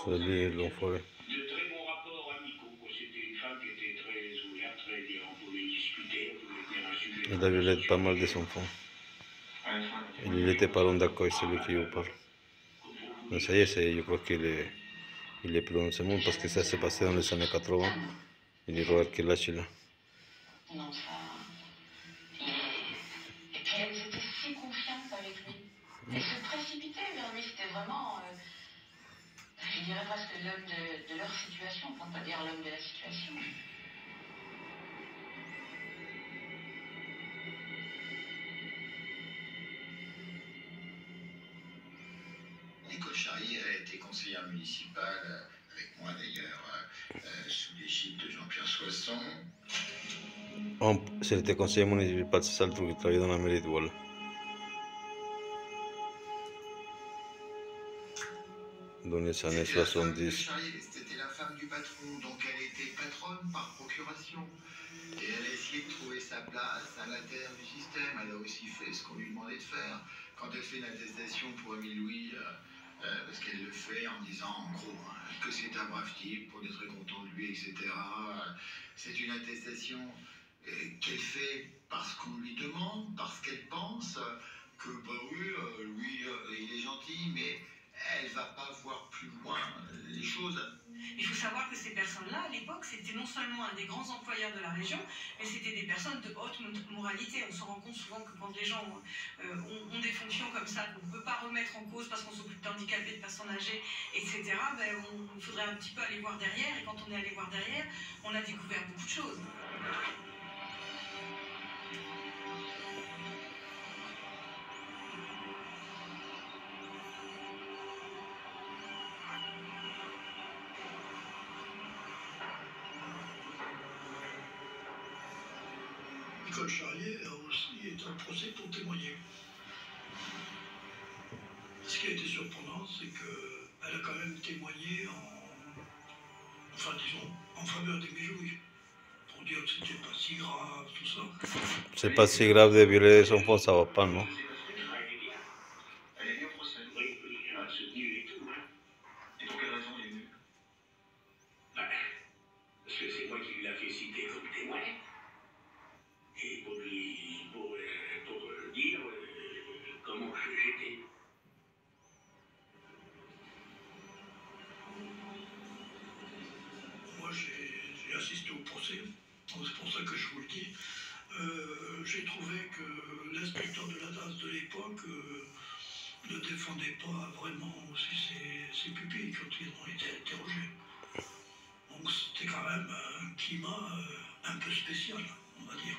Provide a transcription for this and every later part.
l'enfoiré. De très bons rapports amicaux. C'était une femme qui était très ouverte, très bien. On pouvait discuter, on pouvait tenir un sujet. Il avait l'aide pas mal des enfants. Il était pas loin d'accord, c'est lui qui vous parle. Mais ça y est, je crois il est plus dans ce monde parce que ça s'est passé dans les années 80. Il regarde quel âge il a. Non, ça. Et puis elles étaient si confiantes avec lui. Elles se précipitaient vers lui, c'était vraiment, je dirais presque l'homme de leur situation, pour ne pas dire l'homme de la situation. Nicole Charrier a été conseillère municipale, avec moi d'ailleurs, sous l'égide de Jean-Pierre Soisson. Si elle était conseiller municipal, c'est ça le truc, il travaillait dans la mairie de Wall. Dans les années 70. C'était la femme du patron, donc elle était patronne par procuration. Et elle a essayé de trouver sa place à l'intérieur du système. Elle a aussi fait ce qu'on lui demandait de faire. Quand elle fait une attestation pour Émile Louis, parce qu'elle le fait en disant en gros que c'est un brave type, qu'on est très content de lui, etc. C'est une attestation qu'elle fait parce qu'on lui demande, parce qu'elle pense que, bah oui, lui, il est gentil, mais elle va pas voir plus loin les choses. Il faut savoir que ces personnes-là, à l'époque, c'était non seulement un des grands employeurs de la région, mais c'était des personnes de haute moralité. On se rend compte souvent que quand les gens ont des fonctions comme ça, qu'on ne peut pas remettre en cause parce qu'on s'occupe d'handicapés, de personnes âgées, etc., il faudrait un petit peu aller voir derrière. Et quand on est allé voir derrière, on a découvert beaucoup de choses. Nicole Charrier a aussi été en procès pour témoigner. Ce qui a été surprenant, c'est qu'elle a quand même témoigné en faveur des Méjouilles, pour dire que c'était pas si grave, tout ça. C'est pas si grave de violer les enfants, ça va pas, non? Elle est venue au procès. Oui, elle a soutenu et tout. Et pour quelle raison elle est venue? Parce que c'est moi qui lui l'a fait citer comme témoin. Et pour dire comment j'étais. Moi, j'ai assisté au procès, c'est pour ça que je vous le dis. J'ai trouvé que l'inspecteur de la DAS de l'époque ne défendait pas vraiment aussi ses pupilles quand ils ont été interrogés. Donc c'était quand même un climat un peu spécial, on va dire.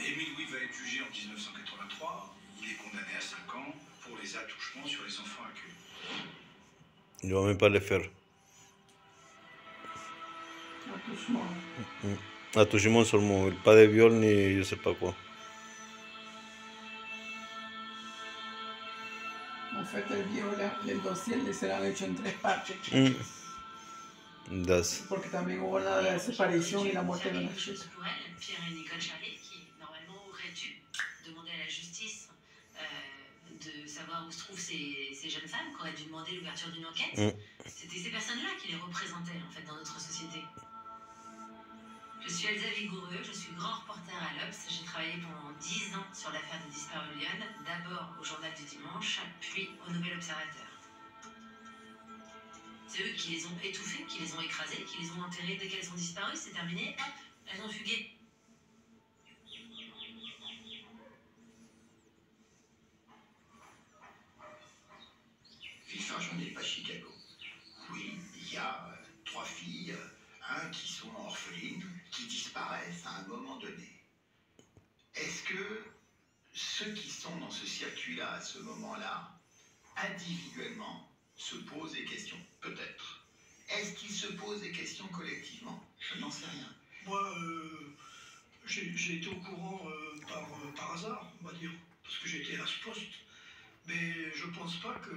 Émile Louis va être jugé en 1983. Il est condamné à 5 ans pour les attouchements sur les enfants accueillis. Il va même pas le faire. Attouchement seulement, pas de viol ni je sais pas quoi. En fait, el dossier se lo han hecho en 3 partes. Porque también hubo la desaparición y la muerte de una chica. Pierre et Nicole Charrier, qui normalement auraient dû demander à la justice de savoir où se trouvent ces jeunes femmes, qui auraient dû demander l'ouverture d'une enquête. C'était ces personnes-là qui les représentaient en fait dans notre société. Je suis Elsa Vigoureux, je suis grand reporter à l'Obs. J'ai travaillé pendant 10 ans sur l'affaire des disparus Lyon, d'abord au Journal du Dimanche, puis au Nouvel Observateur. C'est eux qui les ont étouffées, qui les ont écrasées, qui les ont enterrées dès qu'elles sont disparues, c'est terminé, hop, elles ont fugué. Vif n'est pas Chicago. Oui, il y a 3 filles, qui sont orphelines, qui disparaissent à un moment donné. Est-ce que ceux qui sont dans ce circuit-là, à ce moment-là, individuellement, se posent des questions? Peut-être. Est-ce qu'ils se posent des questions collectivement? Je n'en sais rien. Moi, j'ai été au courant par hasard, on va dire, parce que j'étais à ce poste. Mais je pense pas que